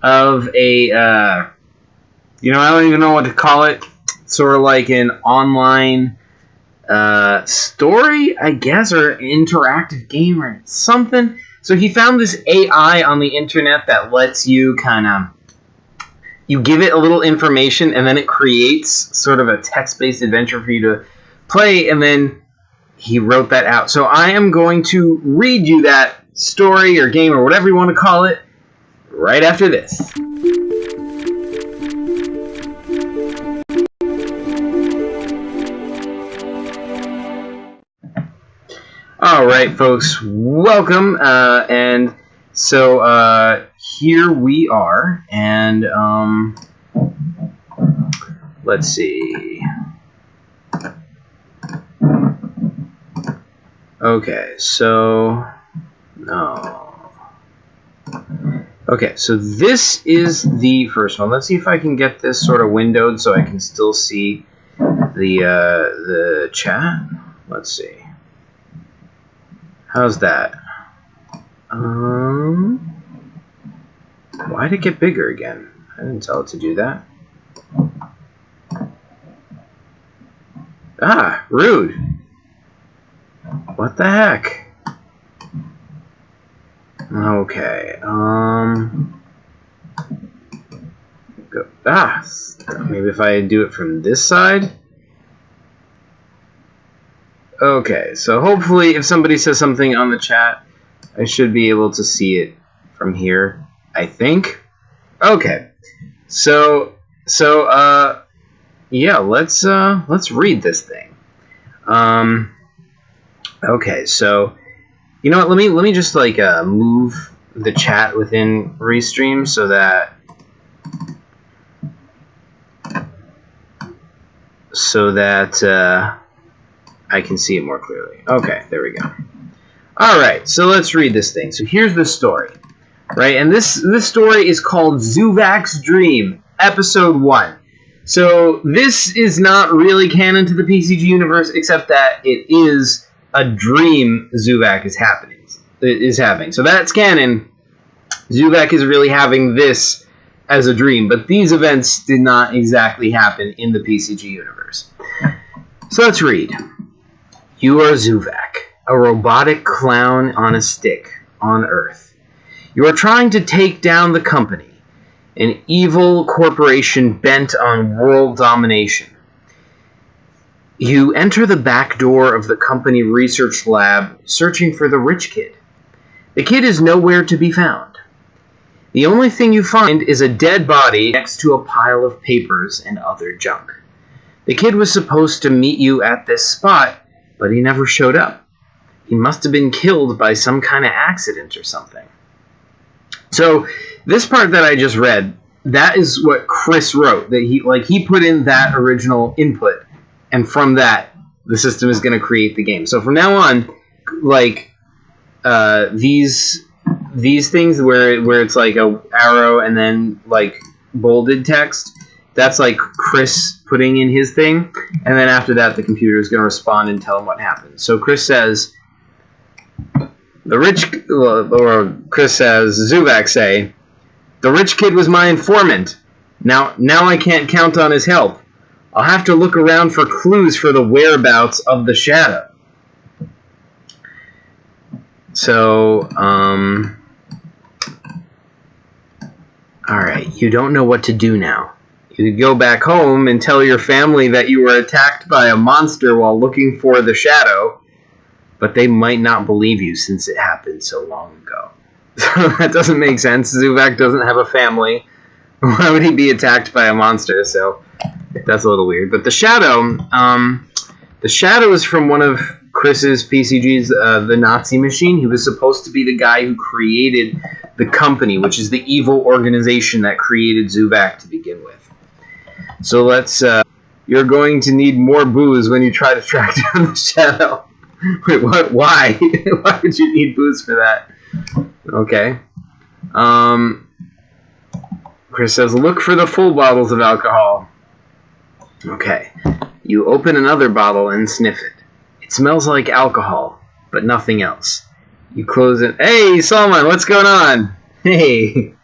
of a, I don't even know what to call it. Sort of like an online story, I guess, or interactive game or something. So he found this AI on the internet that lets you you give it a little information and then it creates sort of a text-based adventure for you to play, and then he wrote that out. So I am going to read you that story or game or whatever you want to call it right after this. All right, folks, welcome, and so here we are, and let's see. Okay, so no. Okay, so this is the first one. Let's see if I can get this sort of windowed so I can still see the chat. Let's see. How's that? Why'd it get bigger again? I didn't tell it to do that. Ah, rude. What the heck? Okay, maybe if I do it from this side? Okay, so hopefully if somebody says something on the chat, I should be able to see it from here, I think. Okay, so yeah, let's read this thing. Okay, so you know what? Let me just like move the chat within Restream so that I can see it more clearly. Okay, there we go. All right, so let's read this thing. So here's the story, right? And this story is called Zoovac's Dream, Episode 1. So this is not really canon to the PCG universe, except that it is a dream Zoovac is having. So that's canon. Zoovac is really having this as a dream, but these events did not exactly happen in the PCG universe. So let's read. You are Zoovac, a robotic clown on a stick on Earth. You are trying to take down the company, an evil corporation bent on world domination. You enter the back door of the company research lab searching for the rich kid. The kid is nowhere to be found. The only thing you find is a dead body next to a pile of papers and other junk. The kid was supposed to meet you at this spot, but he never showed up. He must have been killed by some kind of accident or something. So this part that I just read, that is what Chris wrote. That he put in that original input, and from that, the system is going to create the game. So from now on, like these things where it's like a arrow and then like bolded text, that's like Chris putting in his thing, and then after that, the computer is going to respond and tell him what happened. So Chris says, Zoovac say, the rich kid was my informant. Now I can't count on his help. I'll have to look around for clues for the whereabouts of the shadow. So, alright, you don't know what to do now. You could go back home and tell your family that you were attacked by a monster while looking for the shadow, but they might not believe you since it happened so long ago. So that doesn't make sense. Zoovac doesn't have a family. Why would he be attacked by a monster? So that's a little weird. But the shadow is from one of Chris's PCGs, the Nazi Machine. He was supposed to be the guy who created the company, which is the evil organization that created Zoovac to begin with. So let's... you're going to need more booze when you try to track down the shadow. Wait, what? Why? Why would you need booze for that? Okay. Chris says, look for the full bottles of alcohol. Okay. You open another bottle and sniff it. It smells like alcohol, but nothing else. You close it. Hey, Salman, what's going on? Hey.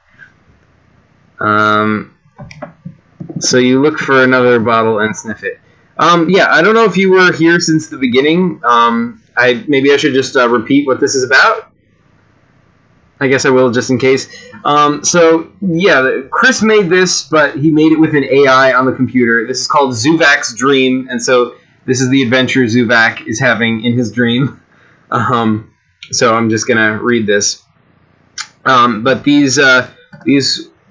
So you look for another bottle and sniff it. Yeah, I don't know if you were here since the beginning. Maybe I should just repeat what this is about. I guess I will just in case. So, yeah, Chris made this, but he made it with an AI on the computer. This is called Zoovac's Dream, and so this is the adventure Zoovac is having in his dream. So I'm just going to read this. But these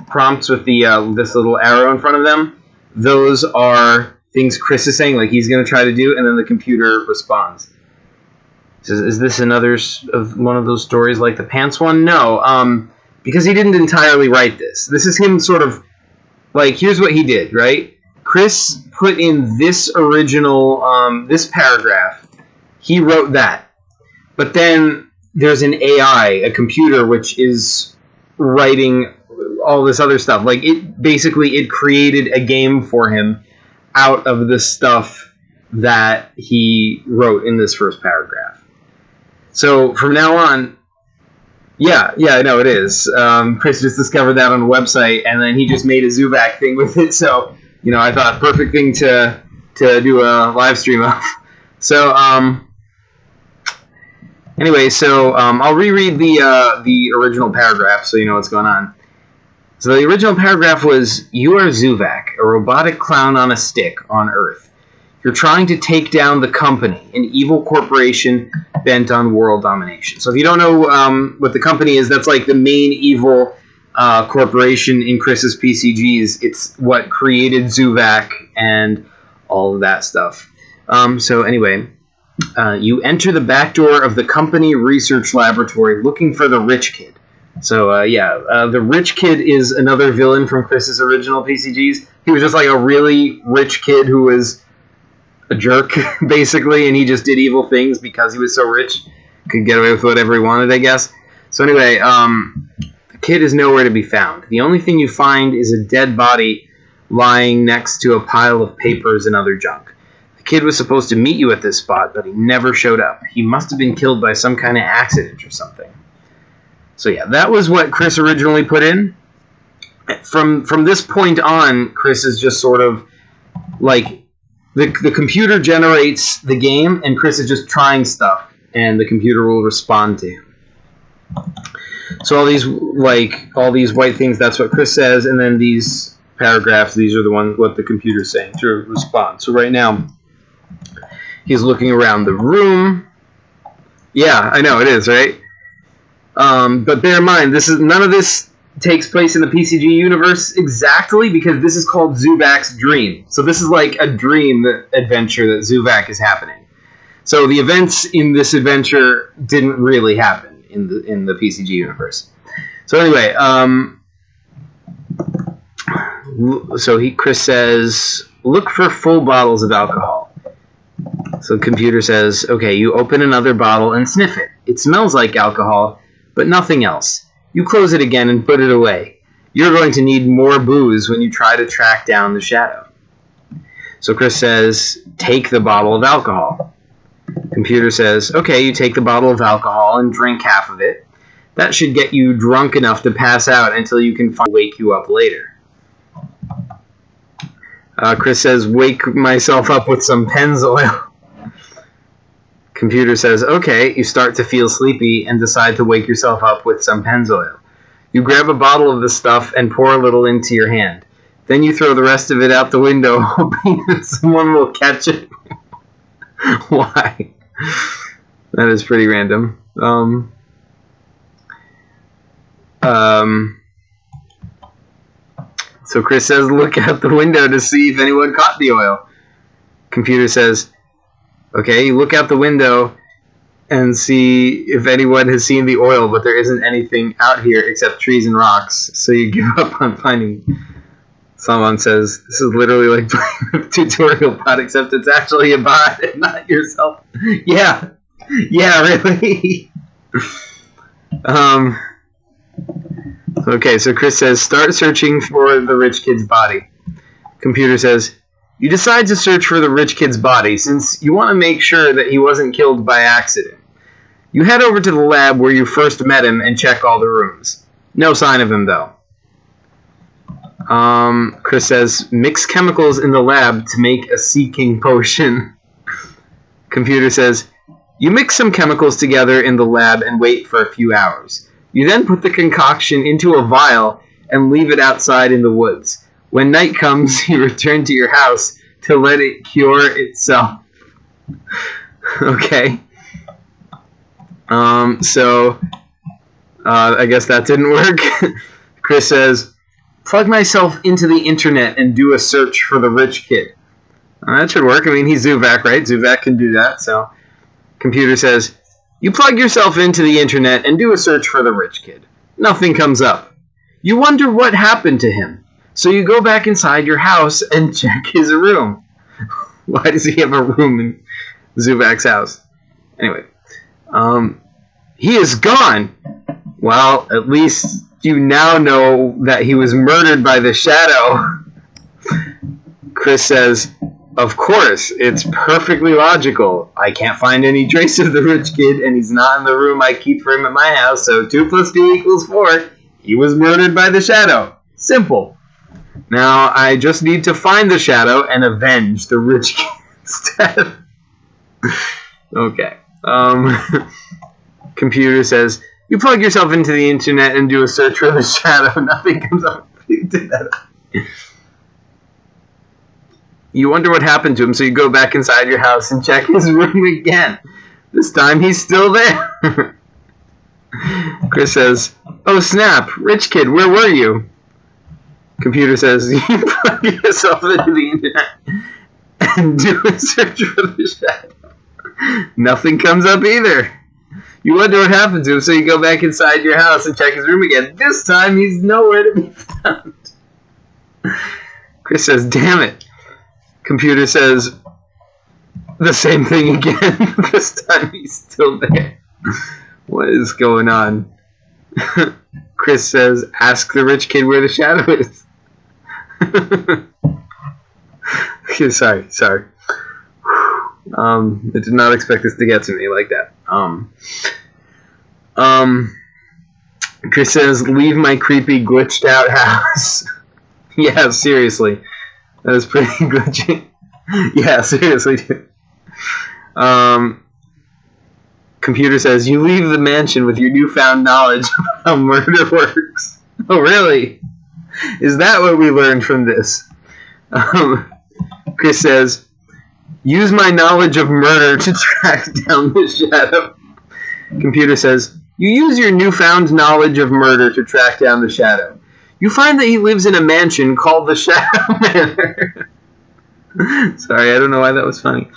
prompts with the this little arrow in front of them, those are things Chris is saying, like he's going to try to do, and then the computer responds. Is this another of one of those stories like the pants one? No, because he didn't entirely write this. This is him sort of, like, here's what he did, right? Chris put in this original, this paragraph. He wrote that. But then there's an AI, a computer, which is writing all this other stuff. Like, it created a game for him out of the stuff that he wrote in this first paragraph. So from now on, yeah, I know it is. Chris just discovered that on the website, and then he just made a Zoovac thing with it. So, I thought perfect thing to do a live stream of. So, anyway, I'll reread the original paragraph so you know what's going on. So the original paragraph was, "You are Zoovac, a robotic clown on a stick on Earth. You're trying to take down the company, an evil corporation bent on world domination." So if you don't know what the company is, that's like the main evil corporation in Chris's PCGs. It's what created Zoovac and all of that stuff. So anyway, you enter the back door of the company research laboratory looking for the rich kid. So the rich kid is another villain from Chris's original PCGs. He was just like a really rich kid who was a jerk, basically, and he just did evil things because he was so rich. Could get away with whatever he wanted, I guess. So anyway, the kid is nowhere to be found. The only thing you find is a dead body lying next to a pile of papers and other junk. The kid was supposed to meet you at this spot, but he never showed up. He must have been killed by some kind of accident or something. So yeah, that was what Chris originally put in. From this point on, Chris is just sort of like, the computer generates the game, and Chris is just trying stuff, and the computer will respond to him. So all these white things, that's what Chris says, and then these paragraphs, these are the ones what the computer's saying to respond. So right now, he's looking around the room. Yeah, I know, it is, right? But bear in mind, none of this takes place in the PCG universe exactly, because this is called Zoovac's Dream. So this is like a dream adventure that Zoovac is happening. So the events in this adventure didn't really happen in the PCG universe. So anyway, Chris says, look for full bottles of alcohol. So the computer says, okay, you open another bottle and sniff it. It smells like alcohol, but nothing else. You close it again and put it away. You're going to need more booze when you try to track down the shadow. So Chris says, take the bottle of alcohol. Computer says, okay, you take the bottle of alcohol and drink half of it. That should get you drunk enough to pass out until you can wake you up later. Chris says, wake myself up with some Pennzoil. Computer says, okay, you start to feel sleepy and decide to wake yourself up with some Pennzoil. You grab a bottle of the stuff and pour a little into your hand. Then you throw the rest of it out the window, hoping that someone will catch it. Why? That is pretty random. So Chris says, look out the window to see if anyone caught the oil. Computer says, okay, you look out the window and see if anyone has seen the oil, but there isn't anything out here except trees and rocks, so you give up on finding. Someone says, this is literally like playing a tutorial bot, except it's actually a bot and not yourself. Yeah, really. Okay, so Chris says, start searching for the rich kid's body. Computer says, you decide to search for the rich kid's body since you want to make sure that he wasn't killed by accident. You head over to the lab where you first met him and check all the rooms. No sign of him, though. Chris says, mix chemicals in the lab to make a Sea King potion. Computer says, you mix some chemicals together in the lab and wait for a few hours. You then put the concoction into a vial and leave it outside in the woods. When night comes, you return to your house to let it cure itself. Okay. I guess that didn't work. Chris says, plug myself into the internet and do a search for the rich kid. That should work. I mean, he's Zoovac, right? Zoovac can do that. So, computer says, you plug yourself into the internet and do a search for the rich kid. Nothing comes up. You wonder what happened to him. So you go back inside your house and check his room. Why does he have a room in Zoovac's house? Anyway, he is gone. Well, at least you now know that he was murdered by the shadow. Chris says, of course, it's perfectly logical. I can't find any trace of the rich kid, and he's not in the room I keep for him at my house, so 2 + 2 = 4. He was murdered by the shadow. Simple. Now, I just need to find the shadow and avenge the rich kid's death. Okay. Computer says, you plug yourself into the internet and do a search for the shadow. Nothing comes up. You did that. You wonder what happened to him, so you go back inside your house and check his room again. This time he's still there. Chris says, oh snap, rich kid, where were you? Computer says, you plug yourself into the internet and do a search for the shadow. Nothing comes up either. You wonder what happened to him, so you go back inside your house and check his room again. This time he's nowhere to be found. Chris says, damn it. Computer says the same thing again. This time he's still there. What is going on? Chris says, ask the rich kid where the shadow is. Okay, sorry. I did not expect this to get to me like that. Chris says, leave my creepy glitched out house. Yeah, seriously. That was pretty glitchy. Yeah, seriously, dude. Computer says, you leave the mansion with your newfound knowledge of how murder works. Oh, really? Is that what we learned from this? Chris says, use my knowledge of murder to track down the shadow. Computer says, you use your newfound knowledge of murder to track down the shadow. You find that he lives in a mansion called the Shadow Manor. Sorry, I don't know why that was funny.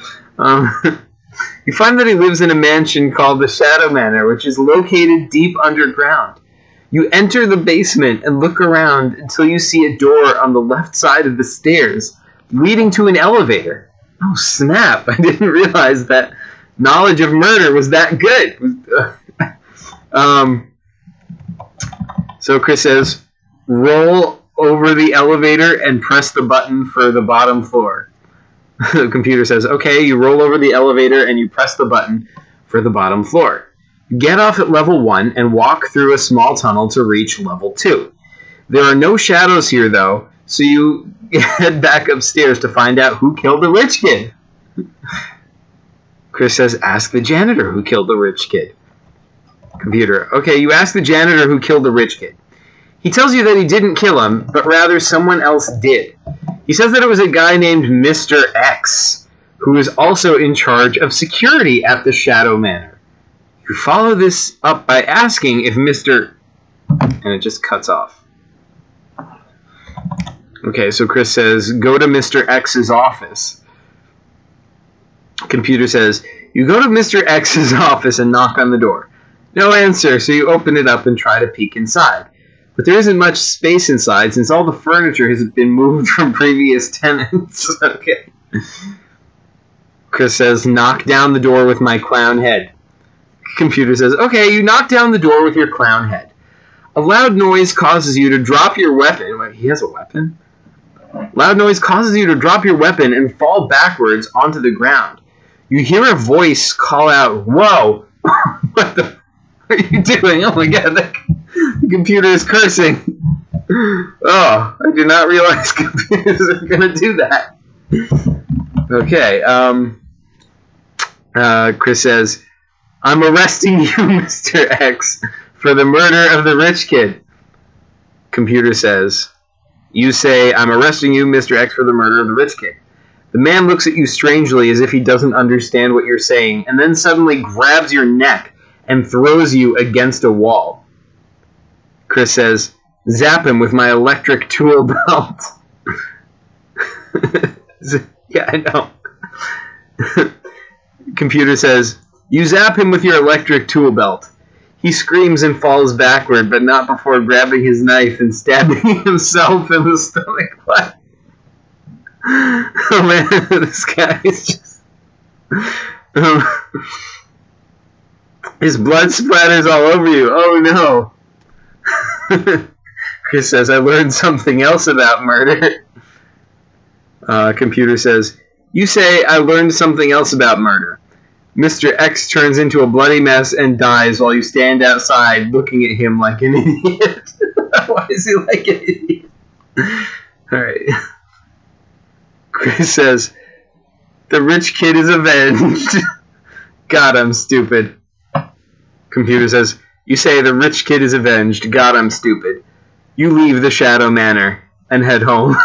You find that he lives in a mansion called the Shadow Manor, which is located deep underground. You enter the basement and look around until you see a door on the left side of the stairs, leading to an elevator. Oh, snap. I didn't realize that knowledge of murder was that good. So Chris says, roll over the elevator and press the button for the bottom floor. The computer says, okay, you roll over the elevator and you press the button for the bottom floor. Get off at level 1 and walk through a small tunnel to reach level 2. There are no shadows here, though, so you head back upstairs to find out who killed the rich kid. Chris says, ask the janitor who killed the rich kid. Computer, okay, you ask the janitor who killed the rich kid. He tells you that he didn't kill him, but rather someone else did. He says that it was a guy named Mr. X, who is also in charge of security at the Shadow Manor. You follow this up by asking if Mr. And it just cuts off. Okay, so Chris says, go to Mr. X's office. Computer says, you go to Mr. X's office and knock on the door. No answer, so you open it up and try to peek inside. But there isn't much space inside since all the furniture has been moved from previous tenants. Okay. Chris says, knock down the door with my clown head. Computer says, okay, you knock down the door with your clown head. A loud noise causes you to drop your weapon. Wait, he has a weapon? Loud noise causes you to drop your weapon and fall backwards onto the ground. You hear a voice call out, whoa! What the f are you doing? Oh my god, the computer is cursing. Oh, I did not realize computers are going to do that. Okay, Chris says, I'm arresting you, Mr. X, for the murder of the rich kid. Computer says, you say, I'm arresting you, Mr. X, for the murder of the rich kid. The man looks at you strangely as if he doesn't understand what you're saying, and then suddenly grabs your neck and throws you against a wall. Chris says, zap him with my electric tool belt. Yeah, I know. Computer says, you zap him with your electric tool belt. He screams and falls backward, but not before grabbing his knife and stabbing himself in the stomach. What? Oh man, this guy is just... his blood splatters all over you. Oh no. Chris says, I learned something else about murder. Computer says, you say, I learned something else about murder. Mr. X turns into a bloody mess and dies while you stand outside looking at him like an idiot. Why is he like an idiot? Alright. Chris says, the rich kid is avenged. God, I'm stupid. Computer says, you say the rich kid is avenged. God, I'm stupid. You leave the Shadow Manor and head home.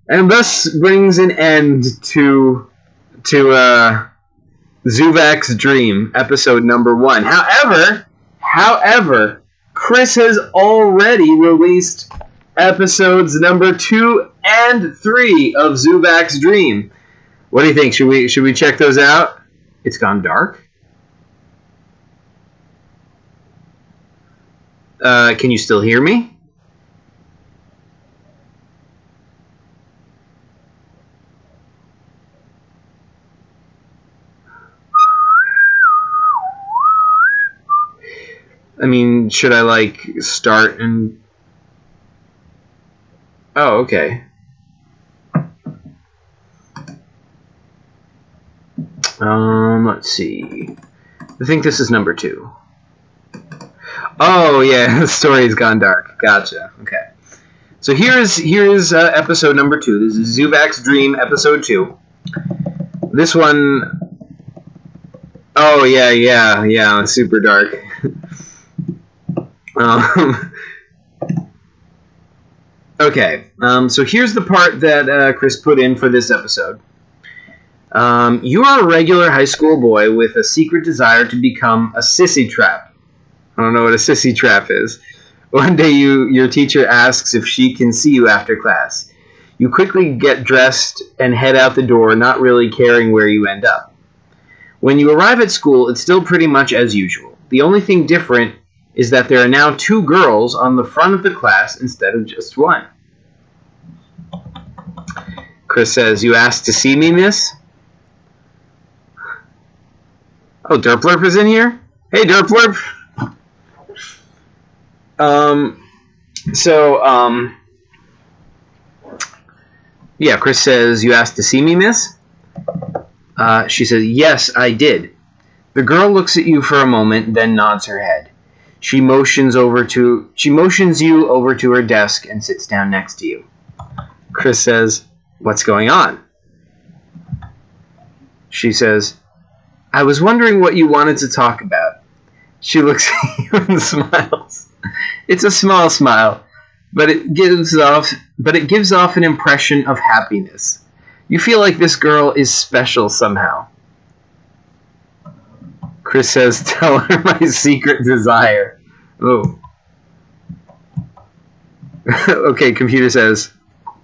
And thus brings an end to Zoovac's Dream, episode number 1. However, Chris has already released episodes number 2 and 3 of Zoovac's Dream. What do you think? Should we check those out? It's gone dark. Can you still hear me? I mean, should I, start and... Oh, okay. Let's see. I think this is number 2. Oh, yeah, the story's gone dark. Gotcha. Okay. So here's episode number 2. This is Zoovac's Dream, episode 2. This one... Oh, yeah, super dark. Okay, so here's the part that Chris put in for this episode. You are a regular high school boy with a secret desire to become a sissy trap. I don't know what a sissy trap is. One day your teacher asks if she can see you after class. You quickly get dressed and head out the door, not really caring where you end up. When you arrive at school, it's still pretty much as usual. The only thing different is that there are now 2 girls on the front of the class instead of just 1. Chris says, you asked to see me, miss? Oh, Derplurp is in here? Hey, Derplurp! Yeah, Chris says, you asked to see me, miss? She says, yes, I did. The girl looks at you for a moment, then nods her head. She motions you over to her desk and sits down next to you. Chris says, what's going on? She says, I was wondering what you wanted to talk about. She looks at you and smiles. It's a small smile, but it gives off an impression of happiness. You feel like this girl is special somehow. Chris says, tell her my secret desire. Oh. Okay, computer says,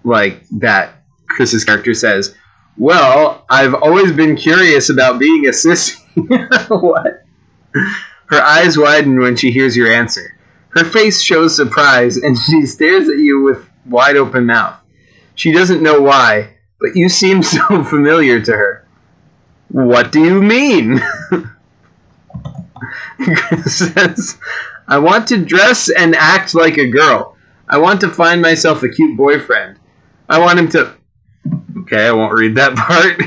like that. Chris's character says, well, I've always been curious about being a sissy. What? Her eyes widen when she hears your answer. Her face shows surprise, and she stares at you with wide open mouth. She doesn't know why, but you seem so familiar to her. What do you mean? Chris says, I want to dress and act like a girl. I want to find myself a cute boyfriend. I want him to... Okay, I won't read that part.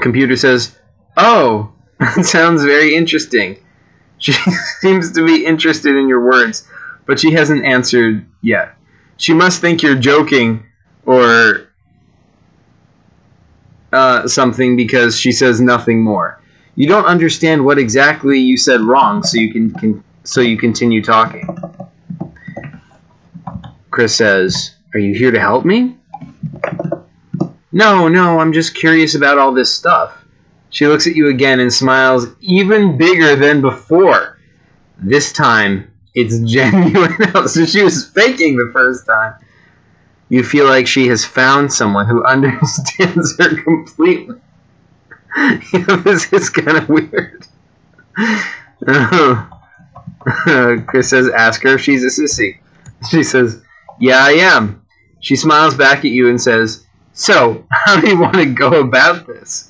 Computer says, oh, that sounds very interesting. She seems to be interested in your words, but she hasn't answered yet. She must think you're joking or something because she says nothing more. You don't understand what exactly you said wrong, so you continue talking. Chris says, "Are you here to help me?" No, I'm just curious about all this stuff." She looks at you again and smiles even bigger than before. This time, it's genuine. So she was faking the first time. You feel like she has found someone who understands her completely. This is kind of weird. Chris says, "Ask her if she's a sissy." She says, "Yeah, I am." She smiles back at you and says, "So, how do you want to go about this?"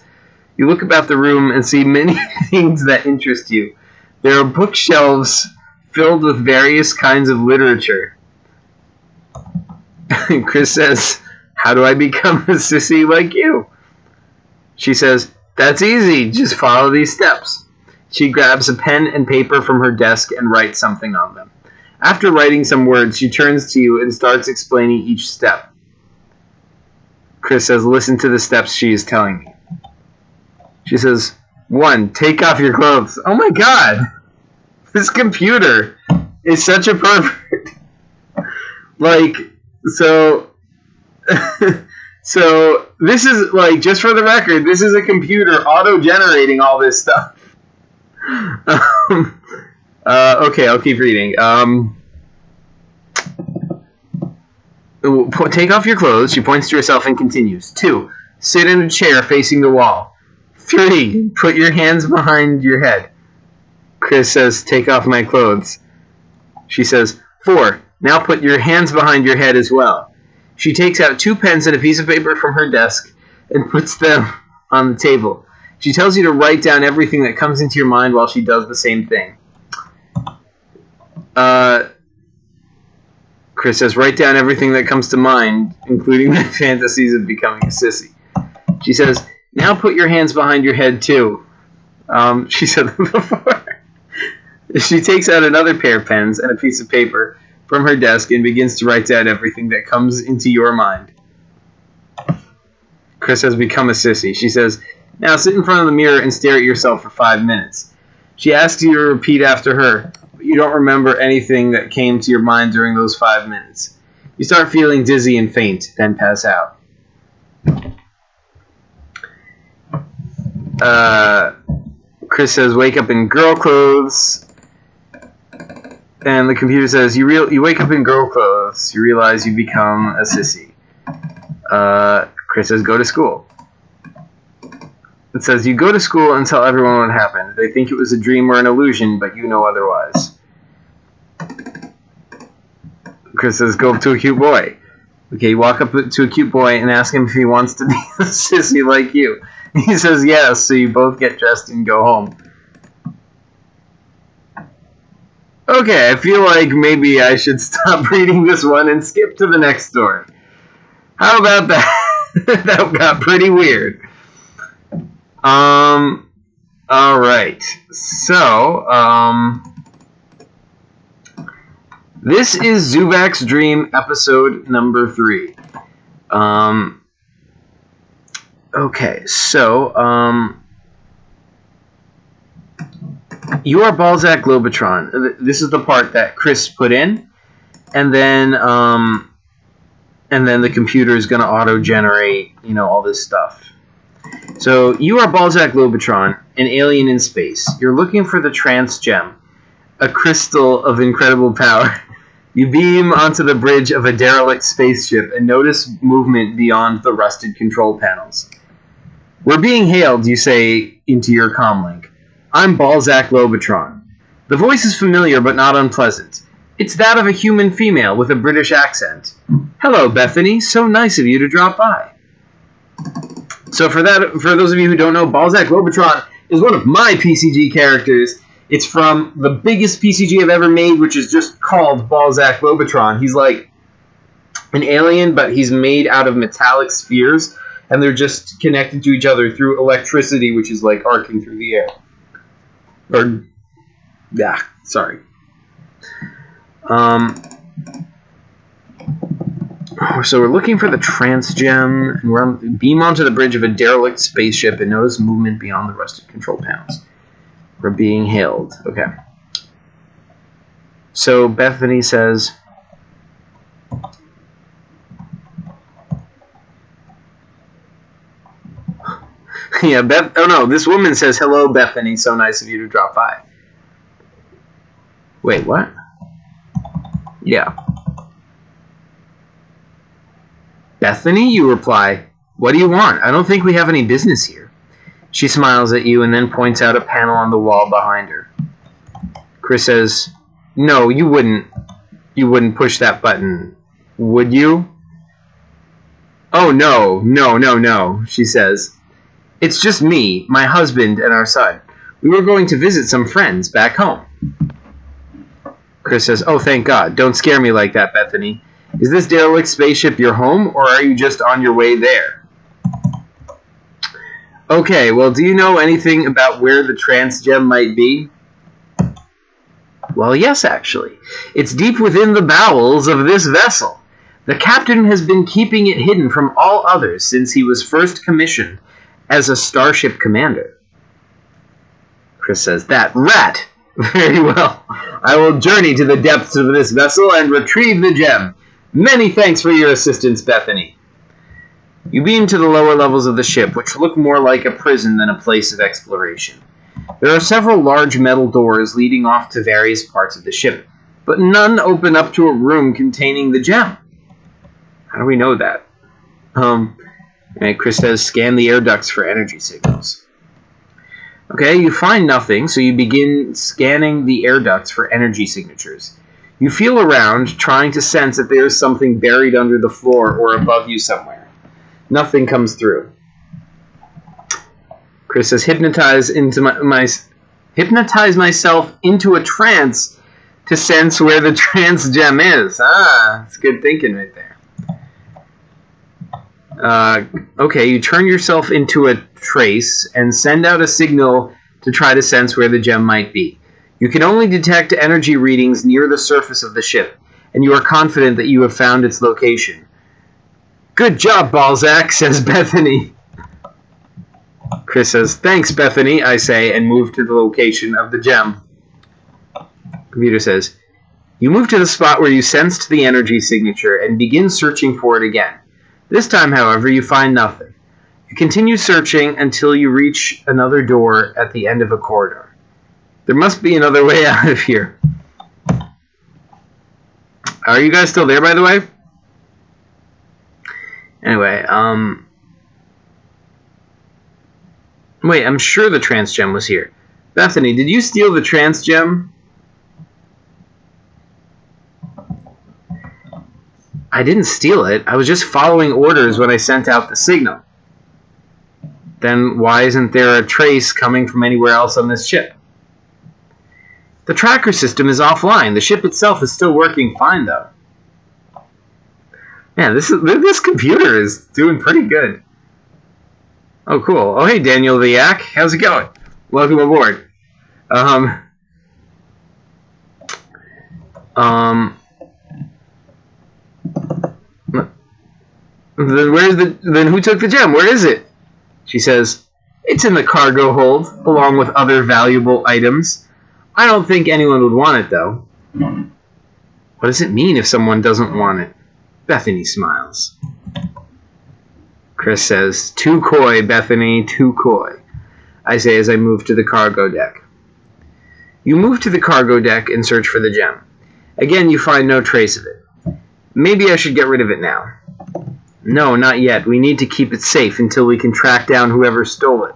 You look about the room and see many things that interest you. There are bookshelves filled with various kinds of literature. Chris says, "How do I become a sissy like you?" She says, "That's easy. Just follow these steps." She grabs a pen and paper from her desk and writes something on them. After writing some words, she turns to you and starts explaining each step. Chris says, "Listen to the steps she is telling me." She says, 1, take off your clothes. Oh my god! This computer is such a pervert. Like, so this is, like, just for the record, this is a computer auto-generating all this stuff. Okay, I'll keep reading. Take off your clothes. She points to herself and continues. 2, sit in a chair facing the wall. 3, put your hands behind your head. Chris says, "Take off my clothes." She says, 4, now put your hands behind your head as well. She takes out 2 pens and a piece of paper from her desk and puts them on the table. She tells you to write down everything that comes into your mind while she does the same thing. Chris says, "Write down everything that comes to mind, including the fantasies of becoming a sissy." She says, "Now put your hands behind your head too." She said before. She takes out another pair of pens and a piece of paper from her desk and begins to write down everything that comes into your mind. Chris has become a sissy. She says, "Now sit in front of the mirror and stare at yourself for 5 minutes." She asks you to repeat after her, but you don't remember anything that came to your mind during those 5 minutes. You start feeling dizzy and faint, then pass out. Chris says, "Wake up in girl clothes." And the computer says, you wake up in girl clothes. You realize you become a sissy. Chris says, "Go to school." It says, "You go to school and tell everyone what happened. They think it was a dream or an illusion, but you know otherwise." Chris says, "Go up to a cute boy." Okay, you walk up to a cute boy and ask him if he wants to be a sissy like you. He says yes, so you both get dressed and go home. Okay, I feel like maybe I should stop reading this one and skip to the next story. How about that? That got pretty weird. Alright. So, this is Zoovac's Dream, episode number 3. Okay, so, you are Balzac Globotron. This is the part that Chris put in, and then the computer is going to auto-generate, all this stuff. So, you are Balzac Globotron, an alien in space. You're looking for the trance gem, a crystal of incredible power. You beam onto the bridge of a derelict spaceship and notice movement beyond the rusted control panels. "We're being hailed," you say into your comlink. "I'm Balzac Globotron." The voice is familiar but not unpleasant. It's that of a human female with a British accent. "Hello, Bethany. So nice of you to drop by." So for those of you who don't know, Balzac Globotron is one of my PCG characters. It's from the biggest PCG I've ever made, which is just called Balzac Globotron. He's like an alien, but he's made out of metallic spheres, and they're just connected to each other through electricity, which is like arcing through the air. Or Yeah, sorry. So we're looking for the trance gem, and we're beam onto the bridge of a derelict spaceship and notice movement beyond the rusted control panels. We're being hailed. Okay. So Bethany says, yeah, oh no, this woman says, hello, Bethany, so nice of you to drop by. Wait, what? Yeah. Bethany, you reply, what do you want? I don't think we have any business here. She smiles at you and then points out a panel on the wall behind her. Chris says, no, you wouldn't push that button, would you? Oh, no, she says. It's just me, my husband, and our son. We were going to visit some friends back home. Chris says, oh, thank God. Don't scare me like that, Bethany. Is this derelict spaceship your home, or are you just on your way there? Okay, well, do you know anything about where the trance gem might be? Well, yes, actually. It's deep within the bowels of this vessel. The captain has been keeping it hidden from all others since he was first commissioned as a starship commander. Chris says, that rat! Very well. I will journey to the depths of this vessel and retrieve the gem. Many thanks for your assistance, Bethany. You beam to the lower levels of the ship, which look more like a prison than a place of exploration. There are several large metal doors leading off to various parts of the ship, but none open up to a room containing the gem. How do we know that? Chris says, scan the air ducts for energy signals. Okay, you find nothing, so you begin scanning the air ducts for energy signatures. You feel around, trying to sense that there is something buried under the floor or above you somewhere. Nothing comes through. Chris says, hypnotize myself into a trance to sense where the trance gem is. That's good thinking right there. Okay, you turn yourself into a trace and send out a signal to try to sense where the gem might be. You can only detect energy readings near the surface of the ship, and you are confident that you have found its location. Good job, Balzac, says Bethany. Chris says, thanks, Bethany, I say, and move to the location of the gem. Computer says, you move to the spot where you sensed the energy signature and begin searching for it again. This time, however, you find nothing. You continue searching until you reach another door at the end of a corridor. There must be another way out of here. Are you guys still there, by the way? Anyway, wait, I'm sure the trance gem was here. Bethany, did you steal the trance gem? I didn't steal it. I was just following orders when I sent out the signal. Then why isn't there a trace coming from anywhere else on this ship? The tracker system is offline. The ship itself is still working fine, though. Man, this computer is doing pretty good. Oh, cool. Oh, hey, Daniel the Yak. How's it going? Welcome aboard. Then who took the gem? Where is it? She says, it's in the cargo hold, along with other valuable items. I don't think anyone would want it, though. What does it mean if someone doesn't want it? Bethany smiles. Chris says, too coy, Bethany, too coy. I say as I move to the cargo deck. You move to the cargo deck and search for the gem. Again, you find no trace of it. Maybe I should get rid of it now. No, not yet. We need to keep it safe until we can track down whoever stole it.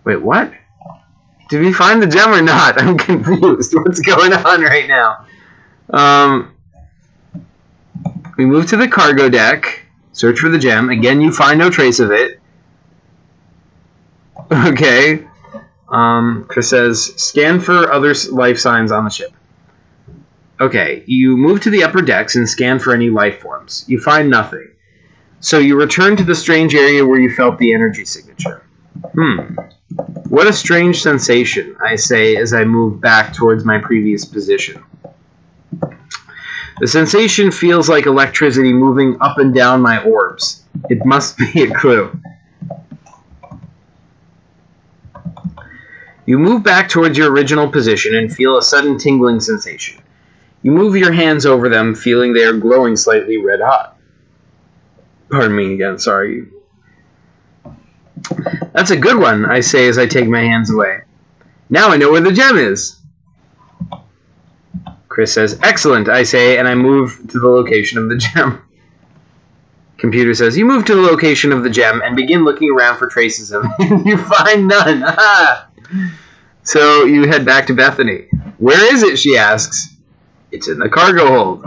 Wait, what? Did we find the gem or not? I'm confused. What's going on right now? We move to the cargo deck, search for the gem. Again, you find no trace of it. Okay. Chris says, scan for other life signs on the ship. Okay, you move to the upper decks and scan for any life forms. You find nothing. So you return to the strange area where you felt the energy signature. What a strange sensation, I say as I move back towards my previous position. The sensation feels like electricity moving up and down my orbs. It must be a clue. You move back towards your original position and feel a sudden tingling sensation. You move your hands over them, feeling they are glowing slightly red hot. Pardon me again, sorry. That's a good one, I say as I take my hands away. Now I know where the gem is. Chris says, excellent, I say, and I move to the location of the gem. Computer says, you move to the location of the gem and begin looking around for traces of it. You find none. Ah! So you head back to Bethany. Where is it, she asks. It's in the cargo hold.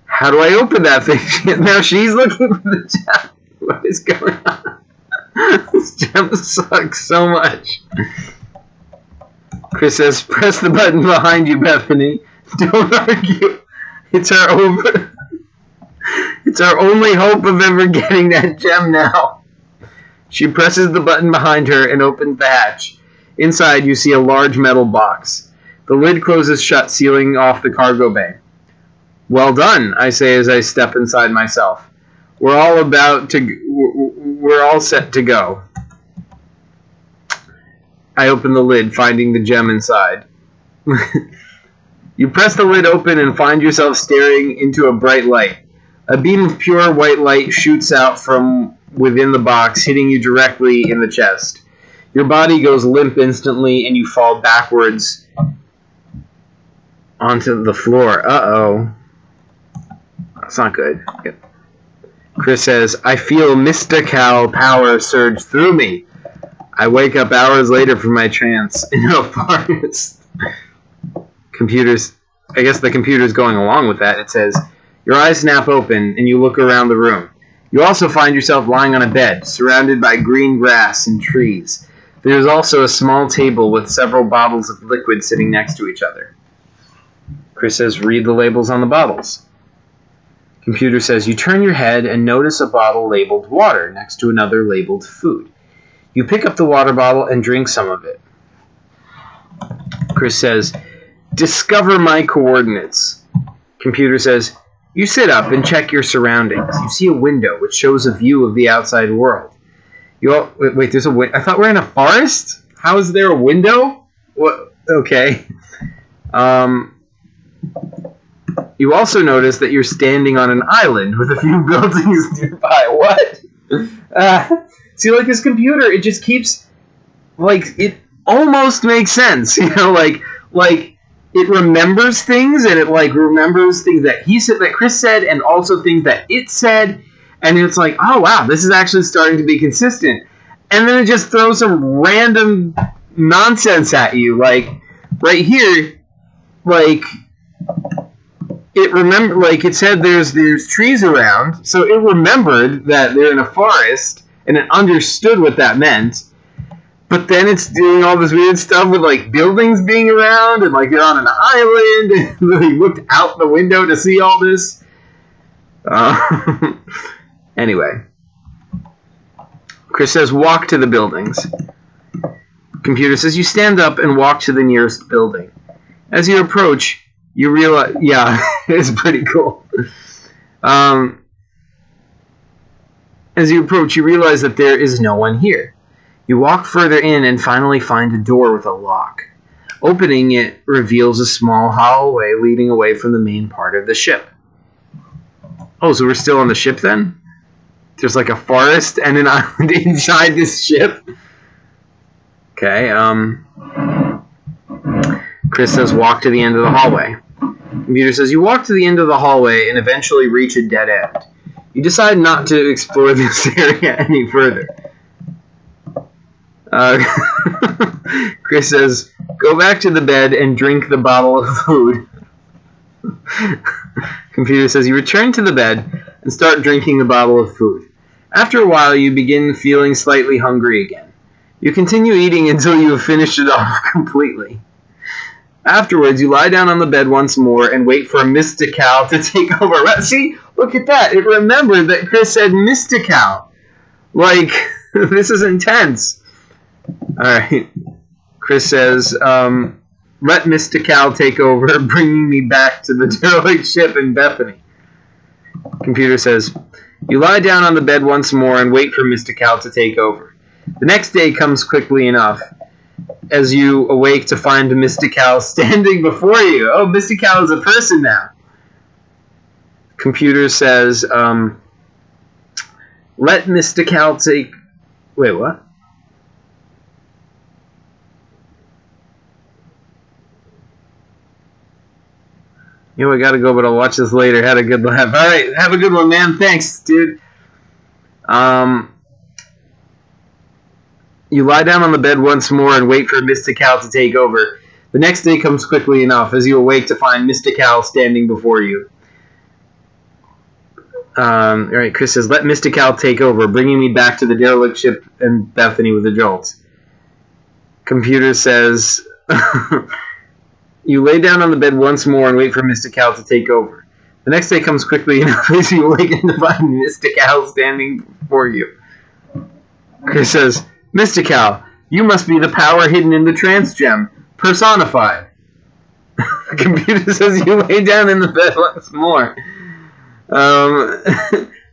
How do I open that thing? Now she's looking for the gem. What is going on? This gem sucks so much. Chris says, press the button behind you, Bethany. Don't argue. It's our only hope of ever getting that gem now. She presses the button behind her and opens the hatch. Inside, you see a large metal box. The lid closes shut, sealing off the cargo bay. Well done, I say as I step inside myself. We're all set to go. I open the lid, finding the gem inside. You press the lid open and find yourself staring into a bright light. A beam of pure white light shoots out from within the box, hitting you directly in the chest. Your body goes limp instantly, and you fall backwards onto the floor. Uh-oh. That's not good. Chris says, I feel mystical power surge through me. I wake up hours later from my trance in a forest. I guess the computer's going along with that. It says, your eyes snap open and you look around the room. You also find yourself lying on a bed, surrounded by green grass and trees. There is also a small table with several bottles of liquid sitting next to each other. Chris says, read the labels on the bottles. Computer says, you turn your head and notice a bottle labeled water next to another labeled food. You pick up the water bottle and drink some of it. Chris says, discover my coordinates. Computer says, you sit up and check your surroundings. You see a window which shows a view of the outside world. Wait, there's a window? I thought we're in a forest? How is there a window? What? Okay. You also notice that you're standing on an island with a few buildings nearby. What? See, like this computer, it just keeps, like, it almost makes sense, you know, like it remembers things, and it like remembers things that he said, that Chris said, and also things that it said, and it's like, oh wow, this is actually starting to be consistent. And then it just throws some random nonsense at you, like right here, like it said there's trees around, so it remembered that they're in a forest, and it understood what that meant. But then it's doing all this weird stuff with, like, buildings being around, and, like, you're on an island, and he looked out the window to see all this. Anyway. Chris says, walk to the buildings. Computer says, you stand up and walk to the nearest building. As you approach, you realize... Yeah, it's pretty cool. As you approach, you realize that there is no one here. You walk further in and finally find a door with a lock. Opening it reveals a small hallway leading away from the main part of the ship. Oh, so we're still on the ship then? There's like a forest and an island inside this ship? Okay, Chris says walk to the end of the hallway. Computer says you walk to the end of the hallway and eventually reach a dead end. You decide not to explore this area any further. Chris says, go back to the bed and drink the bottle of food. Computer says, you return to the bed and start drinking the bottle of food. After a while, you begin feeling slightly hungry again. You continue eating until you have finished it off completely. Afterwards, you lie down on the bed once more and wait for a mystical to take over. See, look at that. It remembered that Chris said mystical. Like, this is intense. Alright. Chris says, let Mr. Cal take over, bringing me back to the derelict ship in Bethany. Computer says, you lie down on the bed once more and wait for Mr. Cal to take over. The next day comes quickly enough as you awake to find Mr. Cal standing before you. Oh, Mr. Cal is a person now. Computer says, let Mr. Cal take... Wait, what? Yo, I gotta go, but I'll watch this later. Had a good laugh. Alright, have a good one, man. Thanks, dude. You lie down on the bed once more and wait for Mr. Cal to take over. The next day comes quickly enough as you awake to find Mr. Cal standing before you. Alright, Chris says, let Mr. Cal take over, bringing me back to the derelict ship in Bethany with a jolt. Computer says, you lay down on the bed once more and wait for Mr. Cal to take over. The next day comes quickly enough as you awaken to find Mr. Cal standing before you. Chris says, Mr. Cal, you must be the power hidden in the trance gem, personified. Computer says you lay down in the bed once more.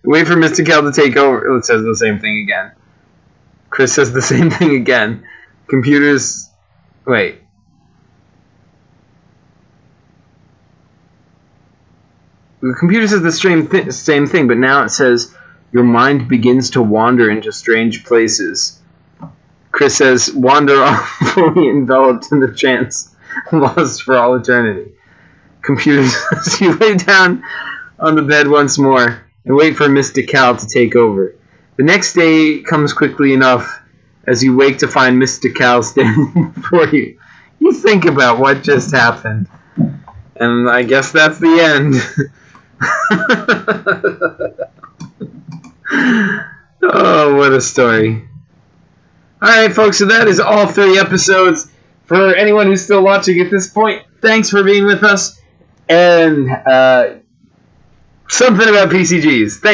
Wait for Mr. Cal to take over. It says the same thing again. Chris says the same thing again. Computers... Wait. The computer says the same thing, but now it says your mind begins to wander into strange places. Chris says, wander off, fully enveloped in the trance, lost for all eternity. Computer says you lay down on the bed once more and wait for Mr. Cal to take over. The next day comes quickly enough as you wake to find Mr. Cal standing before you. You think about what just happened. And I guess that's the end. Oh, what a story. Alright, folks, so that is all 3 episodes. For anyone who's still watching at this point, thanks for being with us. And something about PCGs. Thanks.